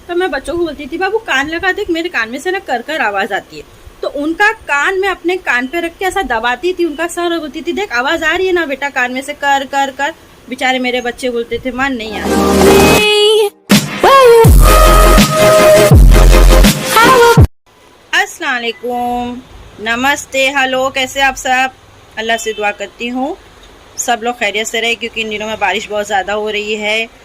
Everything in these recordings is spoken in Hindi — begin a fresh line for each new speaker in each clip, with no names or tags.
तो मैं बच्चों को बोलती थी बाबू कान लगा देख, मेरे कान में से ना कर कर आवाज आती है। तो उनका कान मैं अपने कान पे रख के ऐसा दबाती थी उनका सर और बोलती थी देख आवाज आ रही है ना बेटा कान में से, कर कर कर। बेचारे मेरे बच्चे बोलते थे मान नहीं आ। अस्सलाम वालेकुम, नमस्ते, हेलो, कैसे आप सब। अल्लाह से दुआ करती हूँ सब लोग खैरियत से रहे, क्योंकि इन दिनों में बारिश बहुत ज़्यादा हो रही है।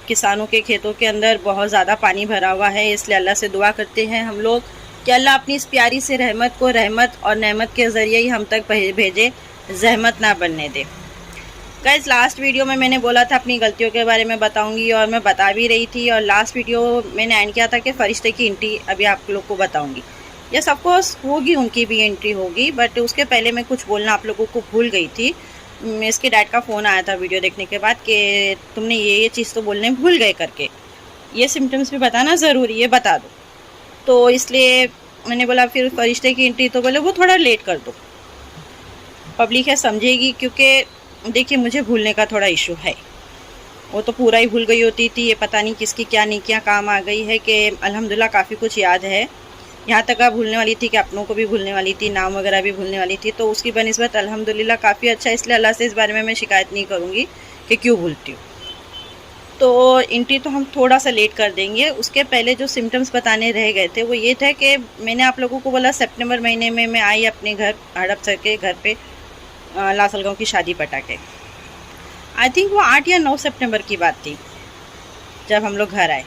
किसानों के खेतों के अंदर बहुत ज़्यादा पानी भरा हुआ है, इसलिए अल्लाह से दुआ करते हैं हम लोग कि अल्लाह अपनी इस प्यारी से रहमत को रहमत और नेमत के ज़रिए ही हम तक भेजे, जहमत ना बनने दे। गाइस, लास्ट वीडियो में मैंने बोला था अपनी गलतियों के बारे में बताऊंगी और मैं बता भी रही थी, और लास्ट वीडियो मैंने एंड किया था कि फ़रिश्ते की एंट्री अभी आप लोग को बताऊंगी। यस, ऑफकोर्स होगी, उनकी भी एंट्री होगी, बट उसके पहले मैं कुछ बोलना आप लोगों को भूल गई थी। इसके डैड का फ़ोन आया था वीडियो देखने के बाद कि तुमने ये चीज़ तो बोलने भूल गए करके, ये सिम्टम्स भी बताना ज़रूरी है, बता दो। तो इसलिए मैंने बोला फिर फरिश्ते की एंट्री तो बोले वो थोड़ा लेट कर दो, पब्लिक है समझेगी, क्योंकि देखिए मुझे भूलने का थोड़ा इशू है। वो तो पूरा ही भूल गई होती थी, ये पता नहीं किसकी क्या नेकियां काम आ गई है कि अल्हम्दुलिल्लाह काफ़ी कुछ याद है। यहाँ तक भूलने वाली थी कि अपनों को भी भूलने वाली थी, नाम वगैरह भी भूलने वाली थी, तो उसकी बनिस्बत अल्हम्दुलिल्लाह काफ़ी अच्छा है। इसलिए अल्लाह से इस बारे में मैं शिकायत नहीं करूँगी कि क्यों भूलती हूँ। तो एंट्री तो हम थोड़ा सा लेट कर देंगे। उसके पहले जो सिम्टम्स बताने रह गए थे वो ये थे कि मैंने आप लोगों को बोला सितंबर महीने में मैं आई अपने घर हड़प सर के घर पे लासलगांव की शादी पटा के। आई थिंक वो 8 या 9 सितंबर की बात थी जब हम लोग घर आए।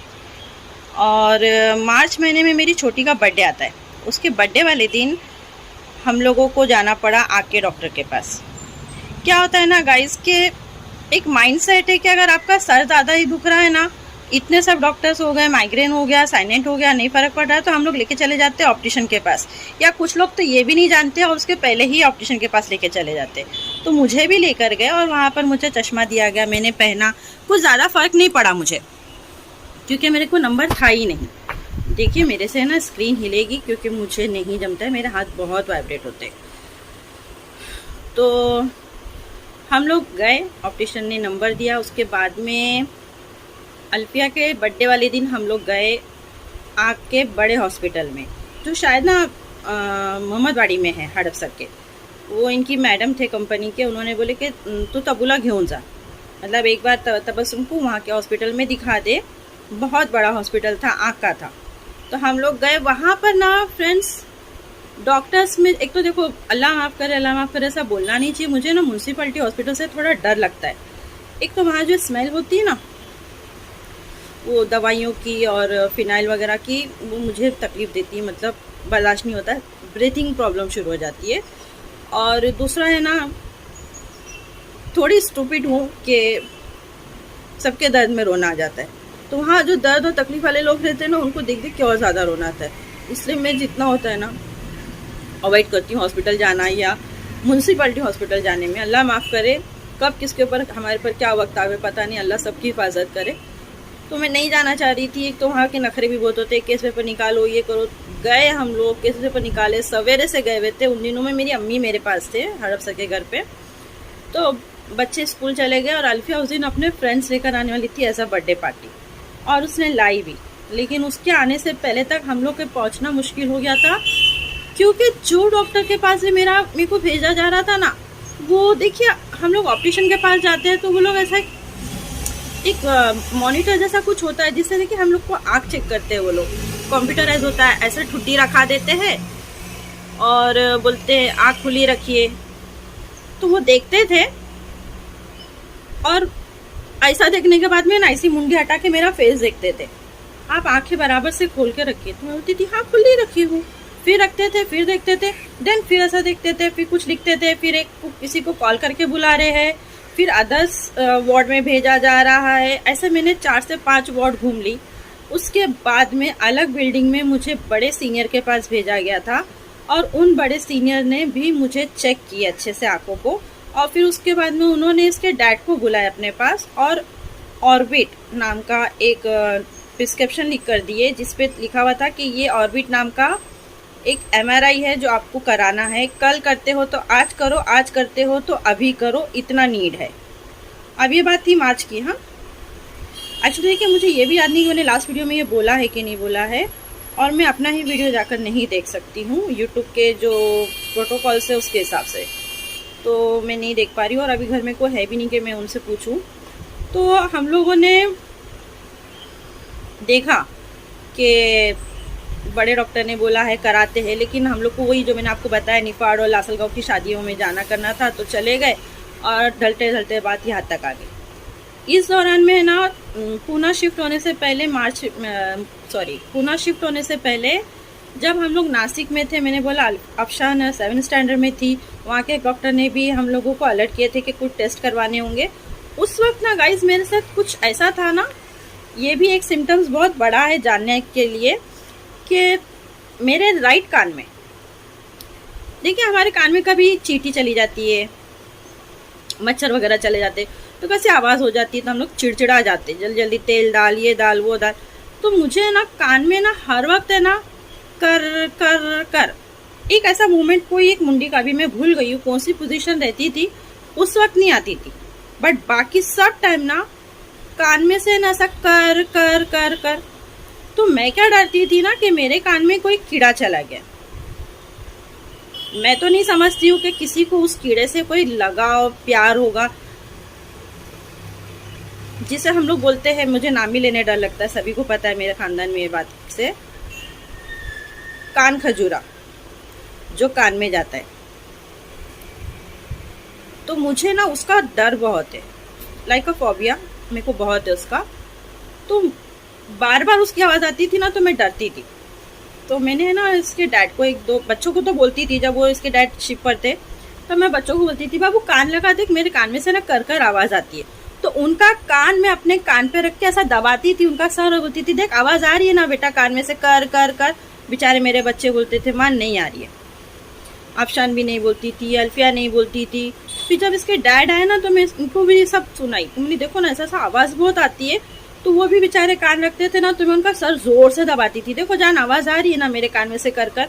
और मार्च महीने में मेरी छोटी का बर्थडे आता है। उसके बर्थडे वाले दिन हम लोगों को जाना पड़ा आके डॉक्टर के पास। क्या होता है ना गाइस के एक माइंडसेट है कि अगर आपका सर ज़्यादा ही दुख रहा है ना, इतने सब डॉक्टर्स हो गए, माइग्रेन हो गया, साइनेंट हो गया, नहीं फ़र्क पड़ रहा है, तो हम लोग लेके चले जाते हैं ऑप्टिशियन के पास। या कुछ लोग तो ये भी नहीं जानते और उसके पहले ही ऑप्टिशियन के पास लेके चले जाते। तो मुझे भी लेकर गए और वहाँ पर मुझे चश्मा दिया गया, मैंने पहना। कुछ ज़्यादा फ़र्क नहीं पड़ा मुझे, क्योंकि मेरे को नंबर था ही नहीं। देखिए मेरे से ना स्क्रीन हिलेगी क्योंकि मुझे नहीं जमता है, मेरे हाथ बहुत वाइब्रेट होते हैं। तो हम लोग गए, ऑप्टिशियन ने नंबर दिया। उसके बाद में अल्फिया के बर्थडे वाले दिन हम लोग गए आँख के बड़े हॉस्पिटल में, जो शायद ना मोहम्मदवाड़ी में है, हड़प सर के। वो इनकी मैडम थे कंपनी के, उन्होंने बोले कि तू तबुला घेऊन जा, मतलब एक बार तबस्सुम को वहाँ के हॉस्पिटल में दिखा दे। बहुत बड़ा हॉस्पिटल था, आँख का था। तो हम लोग गए वहाँ पर ना फ्रेंड्स, डॉक्टर्स में एक तो देखो अल्लाह माफ़ करे, अल्लाह माफ़ करे, ऐसा बोलना नहीं चाहिए। मुझे ना म्यूनसिपलिटी हॉस्पिटल से थोड़ा डर लगता है। एक तो वहाँ जो स्मेल होती है ना वो दवाइयों की और फिनाइल वगैरह की, वो मुझे तकलीफ़ देती है, मतलब बर्दाश्त नहीं होता है, ब्रीथिंग प्रॉब्लम शुरू हो जाती है। और दूसरा है ना, थोड़ी स्टूपिड हूँ कि सबके दर्द में रोना आ जाता है। तो वहाँ जो दर्द और तकलीफ़ वाले लोग रहते हैं ना, उनको देख देख के और ज़्यादा रोना आता है। इसलिए मैं जितना होता है ना अवॉइड करती हूँ हॉस्पिटल जाना या म्यूनसिपलिटी हॉस्पिटल जाने में। अल्लाह माफ़ करे, कब किसके ऊपर हमारे पर क्या वक्त आवे पता नहीं, अल्लाह सबकी हिफाजत करे। तो मैं नहीं जाना चाह रही थी। एक तो वहाँ के नखरे भी बहुत होते हैं, केस पेपर निकालो, ये करो। गए हम लोग, केस पेपर निकाले, सवेरे से गए हुए थे। उन दिनों में मेरी अम्मी मेरे पास थे हड़प सर के घर पे। तो बच्चे स्कूल चले गए और अल्फिया उस दिन अपने फ्रेंड्स लेकर आने वाली थी एज अ बर्थडे पार्टी, और उसने लाई भी। लेकिन उसके आने से पहले तक हम लोग के पहुँचना मुश्किल हो गया था, क्योंकि जो डॉक्टर के पास से मेरे को भेजा जा रहा था ना, वो देखिए हम लोग ऑप्टिशियन के पास जाते हैं तो वो लोग ऐसा एक मॉनिटर जैसा कुछ होता है जिससे देखिए हम लोग को आँख चेक करते हैं। वो लोग कंप्यूटराइज होता है, ऐसे ठुड्डी रखा देते हैं और बोलते हैं आँख खुली रखिए। तो वो देखते थे और ऐसा देखने के बाद में ना ऐसी मुंडी हटा के मेरा फेस देखते थे। आप आंखें बराबर से खोल के रखिए, तो मैं बोलती थी हाँ खुली रखी हूँ। फिर रखते थे, फिर देखते थे, देन फिर ऐसा देखते थे, फिर कुछ लिखते थे, फिर किसी को कॉल करके बुला रहे हैं, फिर अदर्स वार्ड में भेजा जा रहा है। ऐसे मैंने 4 से 5 वार्ड घूम ली। उसके बाद में अलग बिल्डिंग में मुझे बड़े सीनियर के पास भेजा गया था, और उन बड़े सीनियर ने भी मुझे चेक किया अच्छे से आंखों को। और फिर उसके बाद में उन्होंने इसके डैड को बुलाया अपने पास और ऑर्बिट नाम का एक प्रिस्क्रिप्शन लिख कर दिए, जिसपे लिखा हुआ था कि ये ऑर्बिट नाम का एक MRI है जो आपको कराना है। कल करते हो तो आज करो, आज करते हो तो अभी करो, इतना नीड है। अब ये बात थी मार्च की। हाँ, एक्चुअली देखिए, मुझे ये भी याद नहीं कि मैंने लास्ट वीडियो में ये बोला है कि नहीं बोला है, और मैं अपना ही वीडियो जाकर नहीं देख सकती हूँ यूट्यूब के जो प्रोटोकॉल्स है उसके हिसाब से, तो मैं नहीं देख पा रही हूँ। और अभी घर में कोई है भी नहीं कि मैं उनसे पूछूं। तो हम लोगों ने देखा कि बड़े डॉक्टर ने बोला है कराते हैं, लेकिन हम लोग को वही जो मैंने आपको बताया निफाड़ और लासलगांव की शादियों में जाना करना था, तो चले गए और ढलते ढलते बात यहाँ तक आ गई। इस दौरान में ना पूना शिफ्ट होने से पहले पूना शिफ्ट होने से पहले जब हम लोग नासिक में थे, मैंने बोला अफशान 7th स्टैंडर्ड में थी, वहाँ के डॉक्टर ने भी हम लोगों को अलर्ट किए थे कि कुछ टेस्ट करवाने होंगे। उस वक्त ना गाइज मेरे साथ कुछ ऐसा था ना, ये भी एक सिम्टम्स बहुत बड़ा है जानने के लिए, कि मेरे राइट कान में, देखिए हमारे कान में कभी चींटी चली जाती है, मच्छर वगैरह चले जाते, तो कैसे आवाज़ हो जाती है, तो हम लोग चिड़चिड़ा जाते, जल्दी जल्दी तेल डाल, ये डाल, वो डाल। तो मुझे ना कान में ना हर वक्त है ना कर कर कर एक ऐसा मूवमेंट, कोई एक मुंडी का भी मैं भूल गई हूँ कौन सी पोजीशन रहती थी, उस वक्त नहीं आती थी, बट बाकी सब टाइम ना कान में से ना ऐसा कर कर कर कर। तो मैं क्या डरती थी ना कि मेरे कान में कोई कीड़ा चला गया। मैं तो नहीं समझती हूँ कि किसी को उस कीड़े से कोई लगाव प्यार होगा, जिसे हम लोग बोलते हैं, मुझे नाम ही लेने डर लगता है, सभी को पता है मेरे खानदान में ये बात से, कान खजूरा जो कान में जाता है। तो मुझे ना उसका डर बहुत है, लाइक अ फोबिया, मेरे को बहुत है उसका। तो बार बार उसकी आवाज़ आती थी ना तो मैं डरती थी। तो मैंने ना इसके डैड को, एक दो बच्चों को तो बोलती थी, जब वो इसके डैड शिप पर थे तो मैं बच्चों को बोलती थी, बाबू कान लगा देख, मेरे कान में से ना कर कर आवाज़ आती है। तो उनका कान मैं अपने कान पे रख के ऐसा दबाती थी उनका सर, और बोलती थी देख आवाज़ आ रही है ना बेटा कान में से, कर कर कर। बेचारे मेरे बच्चे बोलते थे मां नहीं आ रही है। अफशान भी नहीं बोलती थी, अल्फिया नहीं बोलती थी। फिर जब इसके डैड आए ना तो मैं उनको भी सब सुनाई, मैंने देखो ना ऐसा आवाज़ बहुत आती है, तो वो भी बेचारे कान रखते थे ना, तो मैं उनका सर जोर से दबाती थी, देखो जान आवाज़ आ रही है ना मेरे कान में से कर कर।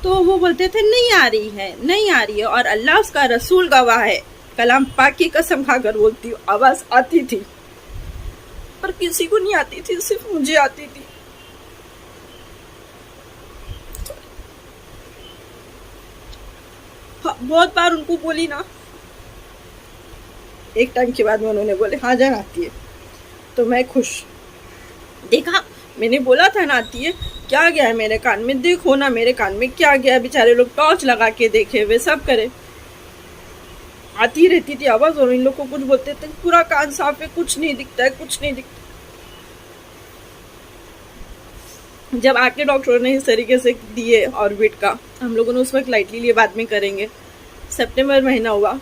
तो वो बोलते थे नहीं आ रही है, नहीं आ रही है, और अल्लाह उसका रसूल गवाह है, कलाम पाक की कसम खाकर बोलती हूँ, आवाज़ आती थी, पर किसी को नहीं आती थी, सिर्फ मुझे आती थी। हाँ, बहुत बार उनको बोली ना, एक टाइम के बाद में उन्होंने बोले हाँ जान आती है, तो मैं खुश। देखा, मैंने बोला था ना आती है, क्या गया है मेरे कान में, देखो ना मेरे कान में क्या गया। बेचारे लोग टॉर्च लगा के देखे, वे सब करे, आती रहती थी आवाज, और इन लोग को कुछ बोलते थे पूरा कान साफ है, कुछ नहीं दिखता है, कुछ नहीं दिखता। जब आके डॉक्टरों ने इस तरीके से दिए ऑर्बिट का, हम लोगों ने उस वक्त लाइटली लिए, बाद में करेंगे। सितंबर महीना हुआ,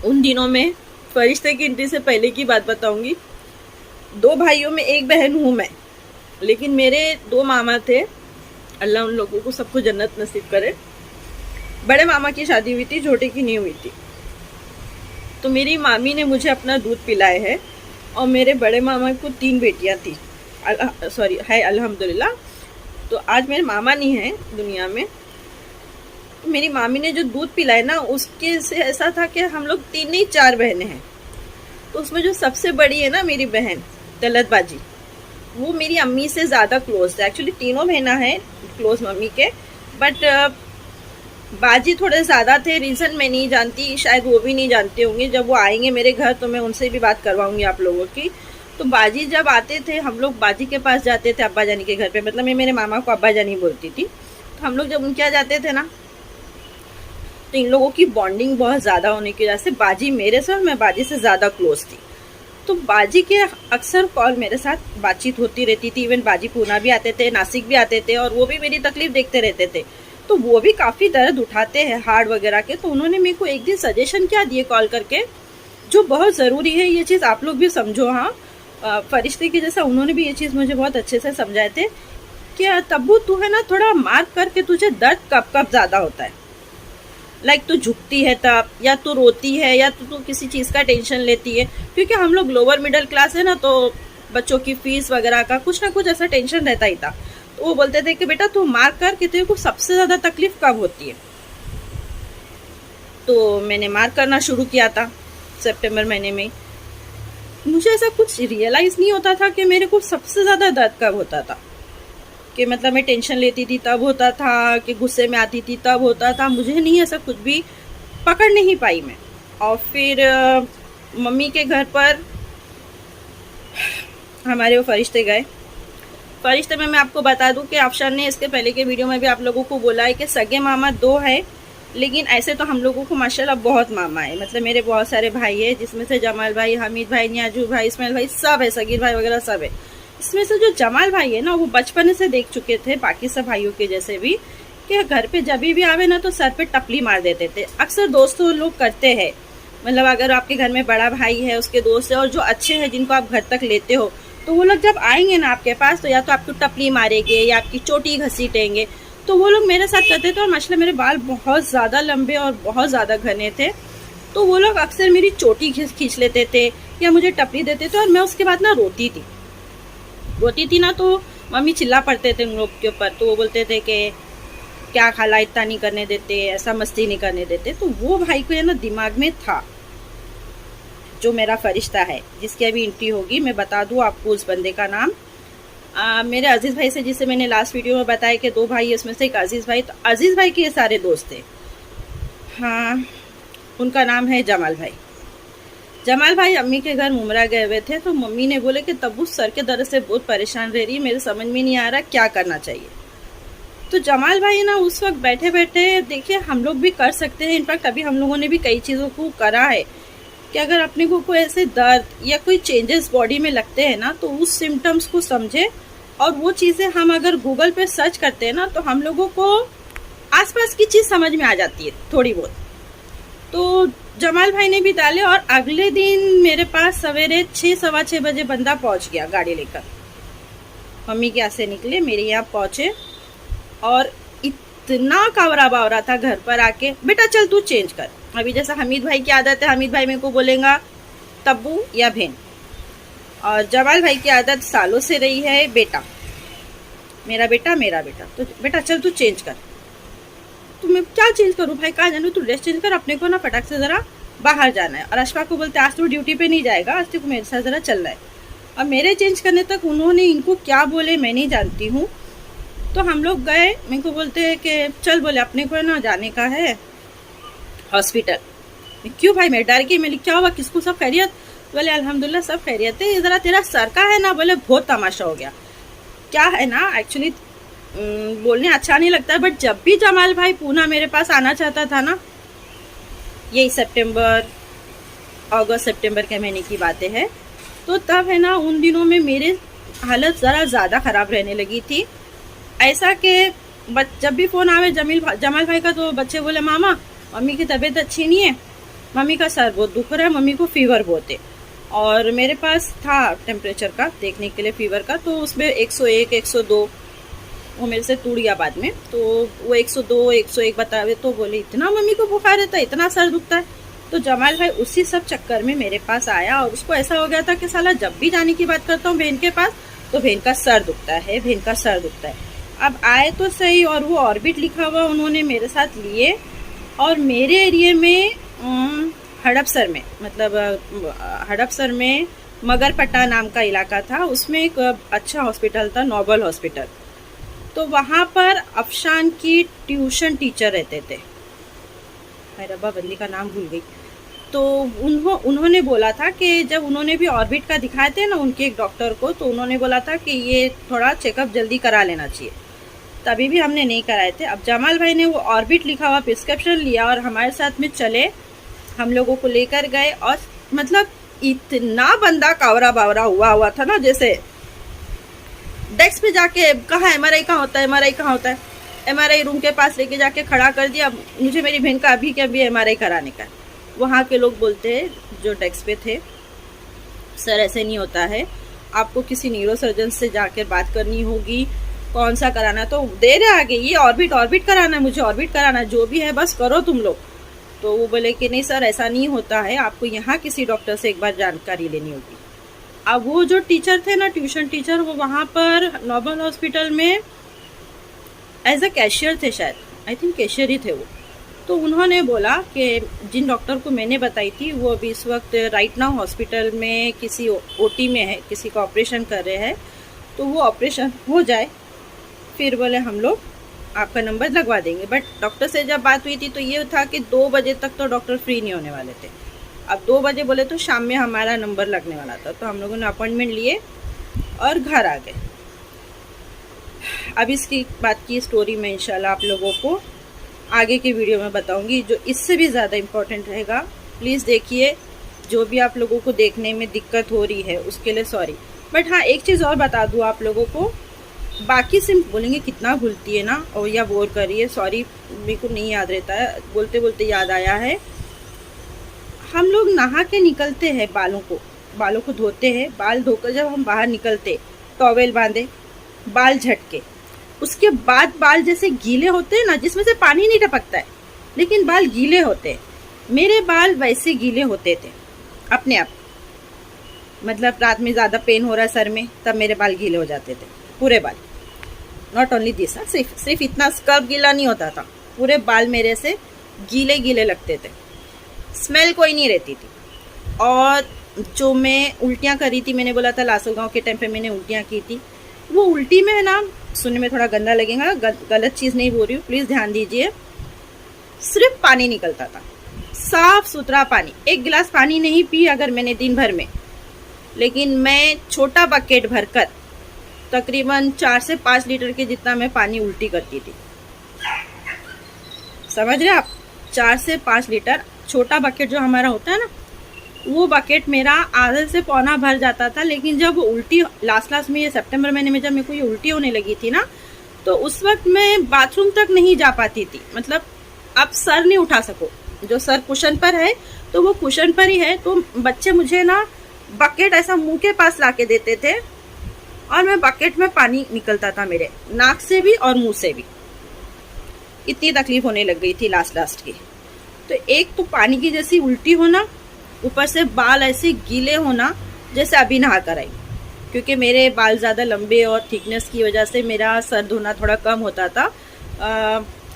उन दिनों में फरिश्ते की एंट्री से पहले की बात बताऊंगी। 2 भाइयों में एक बहन हूँ मैं, लेकिन मेरे 2 मामा थे, अल्लाह उन लोगों को सबको जन्नत नसीब करे। बड़े मामा की शादी हुई थी, छोटे की नहीं हुई थी। तो मेरी मामी ने मुझे अपना दूध पिलाया है, और मेरे बड़े मामा को 3 बेटियां थी, है अल्हम्दुलिल्लाह। तो आज मेरे मामा नहीं है दुनिया में। तो मेरी मामी ने जो दूध पिलाया ना, उसके से ऐसा था कि हम लोग 3 नहीं 4 बहनें हैं। तो उसमें जो सबसे बड़ी है ना मेरी बहन तलत बाजी, वो मेरी अम्मी से ज़्यादा क्लोज है। एक्चुअली तीनों बहना हैं क्लोज मम्मी के, बट बाजी थोड़े ज़्यादा थे। रीज़न मैं नहीं जानती, शायद वो भी नहीं जानते होंगे। जब वो आएंगे मेरे घर तो मैं उनसे भी बात करवाऊंगी आप लोगों की। तो बाजी जब आते थे, हम लोग बाजी के पास जाते थे अब्बा जानी के घर पे, मतलब मैं मेरे मामा को अब्बा जानी बोलती थी। तो हम लोग जब उनके यहाँ जाते थे ना, तो इन लोगों की बॉन्डिंग बहुत ज़्यादा होने की वजह से बाजी मेरे से और मैं बाजी से ज़्यादा क्लोज थी। तो बाजी के अक्सर कॉल मेरे साथ बातचीत होती रहती थी। इवन बाजी पूना भी आते थे, नासिक भी आते थे, और वो भी मेरी तकलीफ देखते रहते थे। तो वो भी काफ़ी दर्द उठाते हैं हार्ड वगैरह के। तो उन्होंने मेरे को एक दिन सजेशन क्या दिए कॉल करके, जो बहुत ज़रूरी है, ये चीज़ आप लोग भी समझो। हाँ, फरिश्ते के जैसा उन्होंने भी ये चीज़ मुझे बहुत अच्छे से समझाए थे कि तब्बू तू है ना, थोड़ा मार्क करके तुझे दर्द कब कब ज़्यादा होता है। लाइक तू झुकती है तब, या तू रोती है, या तू किसी चीज़ का टेंशन लेती है। क्योंकि हम लोग लोअर मिडिल क्लास है ना, तो बच्चों की फीस वगैरह का कुछ ना कुछ ऐसा टेंशन रहता ही था। तो वो बोलते थे कि बेटा तू मार्क कर कि तेरे को सबसे ज़्यादा तकलीफ कब होती है। तो मैंने मार्क करना शुरू किया था सितंबर महीने में। मुझे ऐसा कुछ रियलाइज़ नहीं होता था कि मेरे को सबसे ज़्यादा दर्द कब होता था, कि मतलब मैं टेंशन लेती थी तब होता था, कि गुस्से में आती थी तब होता था। मुझे नहीं ऐसा कुछ भी पकड़ नहीं पाई मैं। और फिर मम्मी के घर पर हमारे वो फरिश्ते गए। फरिश्ते में मैं आपको बता दूं कि अफशान ने इसके पहले के वीडियो में भी आप लोगों को बोला है कि सगे मामा 2 है, लेकिन ऐसे तो हम लोगों को माशाल्लाह बहुत मामा है। मतलब मेरे बहुत सारे भाई है, जिसमें से जमाल भाई, हामिद भाई, नियाजू भाई, इस्माइल भाई सब है, सगीर भाई वगैरह सब है। इसमें से जो जमाल भाई है ना, वो बचपन से देख चुके थे बाकी सब भाइयों के जैसे भी, कि घर पे जब भी आवे ना तो सर पे टपली मार देते थे। अक्सर दोस्तों लोग करते हैं, मतलब अगर आपके घर में बड़ा भाई है, उसके दोस्त है और जो अच्छे हैं जिनको आप घर तक लेते हो, तो वो लोग जब आएंगे ना आपके पास तो या तो आपको टपली मारेंगे या आपकी चोटी घसीटेंगे। तो वो लोग मेरे साथ करते थे। और माशाल्लाह मेरे बाल बहुत ज़्यादा लंबे और बहुत ज़्यादा घने थे, तो वो लोग अक्सर मेरी चोटी खींच लेते थे या मुझे टपली देते थे। और मैं उसके बाद ना रोती थी ना, तो मम्मी चिल्ला पड़ते थे उन लोग के ऊपर। तो वो बोलते थे कि क्या खाला, इतना नहीं करने देते, ऐसा मस्ती नहीं करने देते। तो वो भाई को ये ना दिमाग में था, जो मेरा फरिश्ता है जिसकी अभी एंट्री होगी, मैं बता दूँ आपको उस बंदे का नाम। मेरे अजीज़ भाई से, जिसे मैंने लास्ट वीडियो में बताया कि 2 भाई है, उसमें से एक अजीज़ भाई, तो अजीज़ भाई के ये सारे दोस्त थे। हाँ, उनका नाम है जमाल भाई। जमाल भाई अम्मी के घर मुमरा गए हुए थे, तो मम्मी ने बोले कि तब्बू सर के दर्द से बहुत परेशान रह रही है, मेरे समझ में नहीं आ रहा क्या करना चाहिए। तो जमाल भाई ना उस वक्त बैठे बैठे, देखिए हम लोग भी कर सकते हैं, इनफैक्ट अभी हम लोगों ने भी कई चीज़ों को करा है कि अगर अपने को कोई ऐसे दर्द या कोई चेंजेस बॉडी में लगते हैं ना, तो उस सिम्टम्स को समझे और वो चीज़ें हम अगर गूगल पे सर्च करते हैं ना, तो हम लोगों को आसपास की चीज़ समझ में आ जाती है थोड़ी बहुत। तो जमाल भाई ने भी डाले और अगले दिन मेरे पास सवेरे 6 सवा 6 बजे बंदा पहुंच गया गाड़ी लेकर। मम्मी के यहाँ से निकले, मेरे यहाँ पहुंचे और इतना कावरा बावरा था घर पर आके, बेटा चल तू चेंज कर। अभी जैसा हमीद भाई की आदत है, हमीद भाई मेरे को बोलेगा तब्बू या बहन, और जमाल भाई की आदत सालों से रही है बेटा, मेरा बेटा मेरा बेटा। तो बेटा चल तू चेंज कर। तो मैं क्या चेंज करूँ भाई, कहाँ जाना, तू ड्रेस चेंज कर, अपने को ना फटाक से ज़रा बाहर जाना है। और अशफाक को बोलते आज तो ड्यूटी पे नहीं जाएगा, आज तो मेरे साथ ज़रा चल रहा है। और मेरे चेंज करने तक उन्होंने इनको क्या बोले मैं नहीं जानती हूँ। तो हम लोग गए, मेरे को बोलते हैं कि चल, बोले अपने को ना जाने का है हॉस्पिटल। क्यों भाई, मैं डर गई, मैं क्या हुआ, किसको, सब खैरियत? बोले अल्हम्दुलिल्लाह सब खैरियत है, ज़रा तेरा सर का है ना, बोले बहुत तमाशा हो गया। क्या है ना, एक्चुअली बोलने अच्छा नहीं लगता है, बट जब भी जमाल भाई पूना मेरे पास आना चाहता था ना, यही अगस्त सितंबर के महीने की बातें हैं, तो तब है ना उन दिनों में मेरे हालत ज़रा ज़्यादा ख़राब रहने लगी थी। ऐसा कि जब भी फ़ोन आवे जमाल भाई का, तो बच्चे बोले मामा मम्मी की तबीयत अच्छी नहीं है, मम्मी का सर बहुत दुख रहा है, मम्मी को फीवर बहुत है। और मेरे पास था टेम्परेचर का देखने के लिए, फीवर का, तो उसमें 101 102 वो मेरे से टूट गया बाद में। तो वो 102 101 बतावे, तो बोले इतना मम्मी को बुखार रहता है, इतना सर दुखता है। तो जमाल भाई उसी सब चक्कर में मेरे पास आया और उसको ऐसा हो गया था कि साला जब भी जाने की बात करता हूँ बहन के पास, तो बहन का सर दुखता है, बहन का सर दुखता है। अब आए तो सही, और वो ऑर्बिट लिखा हुआ उन्होंने मेरे साथ लिए, और मेरे एरिए में हड़पसर में, मतलब हड़पसर में मगरपट्टा नाम का इलाका था, उसमें एक अच्छा हॉस्पिटल था, नोबल हॉस्पिटल। तो वहाँ पर अफशान की ट्यूशन टीचर रहते थे, रब्बा बंदी का नाम भूल गई। तो उन्होंने बोला था कि जब उन्होंने भी ऑर्बिट का दिखाए थे ना उनके एक डॉक्टर को, तो उन्होंने बोला था कि ये थोड़ा चेकअप जल्दी करा लेना चाहिए। तभी भी हमने नहीं कराए थे। अब जमाल भाई ने वो ऑर्बिट लिखा हुआ प्रिस्क्रिप्शन लिया और हमारे साथ में चले, हम लोगों को लेकर गए। और मतलब इतना बंदा कावरा बावरा हुआ था ना, जैसे डेस्क पे जाके कहा MRI कहाँ होता है, MRI कहाँ होता है, MRI रूम के पास लेके जाके खड़ा कर दिया। मुझे मेरी बहन का अभी के अभी MRI कराने का है। वहाँ के लोग बोलते हैं जो डेस्क पे थे, सर ऐसे नहीं होता है, आपको किसी न्यूरो सर्जन से जाकर बात करनी होगी, कौन सा कराना। तो दे रहे आगे ये ऑर्बिट कराना है, मुझे ऑर्बिट कराना, जो भी है बस करो तुम लोग। तो वो बोले कि नहीं सर ऐसा नहीं होता है, आपको यहाँ किसी डॉक्टर से एक बार जानकारी लेनी होगी। अब वो जो टीचर थे ना, ट्यूशन टीचर, वो वहाँ पर नोबल हॉस्पिटल में एज अ कैशियर थे, शायद आई थिंक कैशियर ही थे वो। तो उन्होंने बोला कि जिन डॉक्टर को मैंने बताई थी वो अभी इस वक्त राइट नाउ हॉस्पिटल में किसी ओटी में है, किसी का ऑपरेशन कर रहे हैं, तो वो ऑपरेशन हो जाए फिर बोले हम लोग आपका नंबर लगवा देंगे। बट डॉक्टर से जब बात हुई थी तो ये था कि 2 बजे तक तो डॉक्टर फ्री नहीं होने वाले थे। अब 2 बजे बोले तो शाम में हमारा नंबर लगने वाला था, तो हम लोगों ने अपॉइंटमेंट लिए और घर आ गए। अब इसकी बात की स्टोरी मैं इंशाल्लाह आप लोगों को आगे की वीडियो में बताऊंगी, जो इससे भी ज़्यादा इम्पोर्टेंट रहेगा। प्लीज़ देखिए, जो भी आप लोगों को देखने में दिक्कत हो रही है उसके लिए सॉरी। बट हाँ, एक चीज़ और बता दूँ आप लोगों को, बाकी सिम बोलेंगे कितना भूलती है ना और या बोर कर रही है, सॉरी मेरे को नहीं याद रहता है, बोलते बोलते याद आया है। हम लोग नहा के निकलते हैं, बालों को धोते हैं, बाल धोकर जब हम बाहर निकलते टॉवेल बांधे, बाल झटके, उसके बाद बाल जैसे गीले होते हैं ना, जिसमें से पानी नहीं टपकता है लेकिन बाल गीले होते हैं। मेरे बाल वैसे गीले होते थे अपने आप, मतलब रात में ज़्यादा पेन हो रहा है सर में, तब मेरे बाल गीले हो जाते थे, पूरे बाल, नॉट ओनली दिस, सिर्फ इतना स्कर्फ गीला नहीं होता था, पूरे बाल मेरे से गीले गीले लगते थे, स्मेल कोई नहीं रहती थी। और जो मैं उल्टियाँ करी थी, मैंने बोला था लासलगांव के टाइम पे मैंने उल्टियाँ की थी, वो उल्टी में है ना, सुनने में थोड़ा गंदा लगेगा, गलत चीज़ नहीं बोल रही हूँ, प्लीज़ ध्यान दीजिए, सिर्फ पानी निकलता था, साफ सुथरा पानी। 1 गिलास पानी नहीं पी अगर मैंने दिन भर में, लेकिन मैं छोटा बकेट भरकर तकरीबन 4 से 5 लीटर के जितना मैं पानी उल्टी करती थी, समझ रहे आप, 4 से 5 लीटर छोटा बकेट जो हमारा होता है ना, वो बकेट मेरा आधे से पौना भर जाता था। लेकिन जब उल्टी लास्ट में, ये सितंबर महीने में जब मेरे को ये उल्टी होने लगी थी ना, तो उस वक्त मैं बाथरूम तक नहीं जा पाती थी, मतलब आप सर नहीं उठा सको, जो सर कुशन पर है तो वो कुशन पर ही है, तो बच्चे मुझे ना बकेट ऐसा मुंह के पास ला के देते थे और मैं बकेट में पानी निकलता था मेरे नाक से भी और मुंह से भी, इतनी तकलीफ होने लग गई थी लास्ट की। तो एक तो पानी की जैसी उल्टी होना, ऊपर से बाल ऐसे गीले होना जैसे अभी नहा कर आई, क्योंकि मेरे बाल ज़्यादा लंबे और थिकनेस की वजह से मेरा सर धोना थोड़ा कम होता था।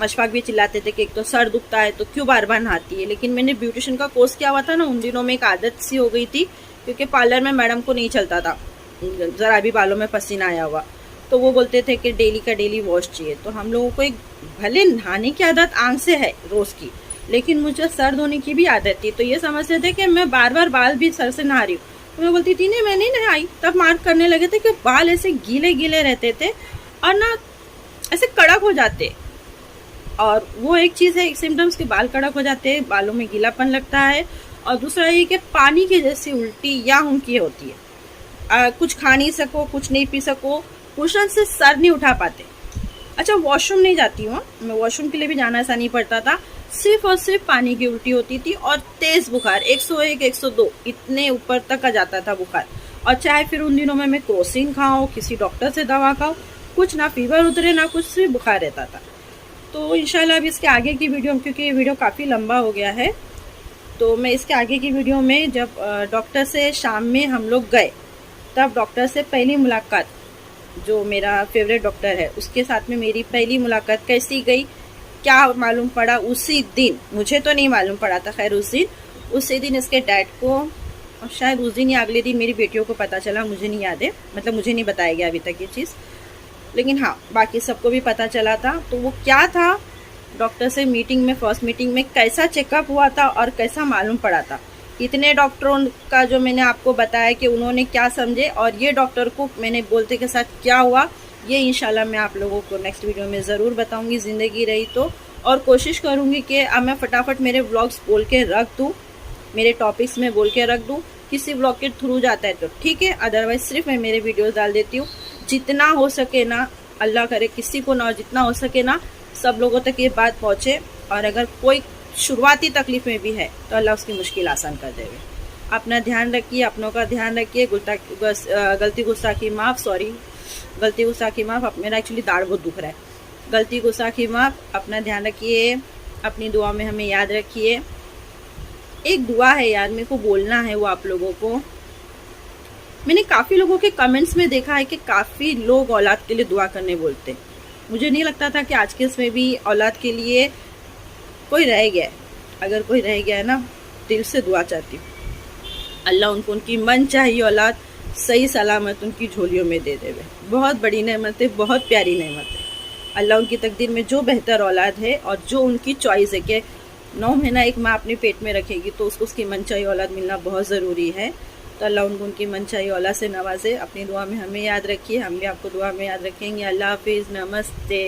अशफाक भी चिल्लाते थे कि एक तो सर दुखता है तो क्यों बार बार नहाती है, लेकिन मैंने ब्यूटिशियन का कोर्स किया हुआ था ना, उन दिनों में एक आदत सी हो गई थी, क्योंकि पार्लर में मैडम को नहीं चलता था, ज़रा भी बालों में पसीना आया हुआ, तो वो बोलते थे कि डेली का डेली वॉश चाहिए। तो हम लोगों को एक भले नहाने की आदत आंख से है रोज़ की, लेकिन मुझे सर धोने की भी आदत थी, तो ये समझते थे कि मैं बार बार बाल भी सर से नहा रही हूँ, तो मैं बोलती थी नहीं मैं नहीं नहाई, तब मार्क करने लगे थे कि बाल ऐसे गीले गीले रहते थे और ना ऐसे कड़क हो जाते, और वो एक चीज़ है, एक सिम्टम्स के बाल कड़क हो जाते हैं, बालों में गीलापन लगता है, और दूसरा ये कि पानी की जैसी उल्टी या उनकी होती है, कुछ खा नहीं सको, कुछ नहीं पी सको, कुशन से सर नहीं उठा पाते। अच्छा, वॉशरूम नहीं जाती हूँ मैं, वॉशरूम के लिए भी जाना ऐसा नहीं पड़ता था, सिर्फ और सिर्फ पानी की उल्टी होती थी, और तेज़ बुखार 101 102 इतने ऊपर तक आ जाता था बुखार। और चाहे फिर उन दिनों में मैं क्रोसिन खाऊँ, किसी डॉक्टर से दवा खाऊँ, कुछ ना फीवर उतरे ना कुछ, सिर्फ बुखार रहता था। तो इंशाल्लाह अब इसके आगे की वीडियो, क्योंकि ये वीडियो काफ़ी लंबा हो गया है, तो मैं इसके आगे की वीडियो में जब डॉक्टर से शाम में हम लोग गए, तब डॉक्टर से पहली मुलाकात, जो मेरा फेवरेट डॉक्टर है उसके साथ में मेरी पहली मुलाकात कैसी गई, क्या मालूम पड़ा उसी दिन, मुझे तो नहीं मालूम पड़ा था, खैर उसी दिन इसके डैड को, और शायद उस दिन या अगले दिन मेरी बेटियों को पता चला, मुझे नहीं याद है, मतलब मुझे नहीं बताया गया अभी तक ये चीज़, लेकिन हाँ बाकी सबको भी पता चला था। तो वो क्या था, डॉक्टर से मीटिंग में, फर्स्ट मीटिंग में कैसा चेकअप हुआ था और कैसा मालूम पड़ा था, इतने डॉक्टरों का जो मैंने आपको बताया कि उन्होंने क्या समझे, और ये डॉक्टर को मैंने बोलते के साथ क्या हुआ, ये इंशाल्लाह मैं आप लोगों को नेक्स्ट वीडियो में ज़रूर बताऊंगी, ज़िंदगी रही तो। और कोशिश करूंगी कि अब मैं फटाफट मेरे व्लॉग्स बोल के रख दूँ, मेरे टॉपिक्स में बोल के रख दूँ, किसी व्लॉग के थ्रू जाता है तो ठीक है, अदरवाइज सिर्फ मैं मेरे वीडियोस डाल देती हूँ। जितना हो सके ना, अल्लाह करे किसी को ना, जितना हो सके ना सब लोगों तक ये बात पहुँचे, और अगर कोई शुरुआती तकलीफ में भी है तो अल्लाह उसकी मुश्किल आसान कर देवे। अपना ध्यान रखिए, अपनों का ध्यान रखिए, गलती गुस्सा की माफ़, सॉरी गलती गुस्सा की माफ़, मेरा एक्चुअली दाढ़ बहुत दुख रहा है, गलती गुस्सा की माफ़, अपना ध्यान रखिए, अपनी दुआ में हमें याद रखिए। एक दुआ है यार, मेरे को बोलना है वो आप लोगों को, मैंने काफ़ी लोगों के कमेंट्स में देखा है कि काफ़ी लोग औलाद के लिए दुआ करने बोलते हैं, मुझे नहीं लगता था कि आज के इसमें भी औलाद के लिए कोई रह गया है, अगर कोई रह गया है ना, दिल से दुआ चाहती हूँ अल्लाह उनको उनकी मन चाहिए औलाद सही सलामत उनकी झोलियों में दे देवे। बहुत बड़ी नेमत है, बहुत प्यारी नेमत है। अल्लाह उनकी तकदीर में जो बेहतर औलाद है और जो उनकी चॉइस है कि 9 महीना एक माँ अपने पेट में रखेगी तो उसको उसकी मनचाही औलाद मिलना बहुत ज़रूरी है। तो अल्लाह उनको उनकी मनचाही औलाद से नवाजे। अपनी दुआ में हमें याद रखिए, हम भी आपको दुआ में याद रखेंगे। अल्लाह हाफिज़, नमस्ते।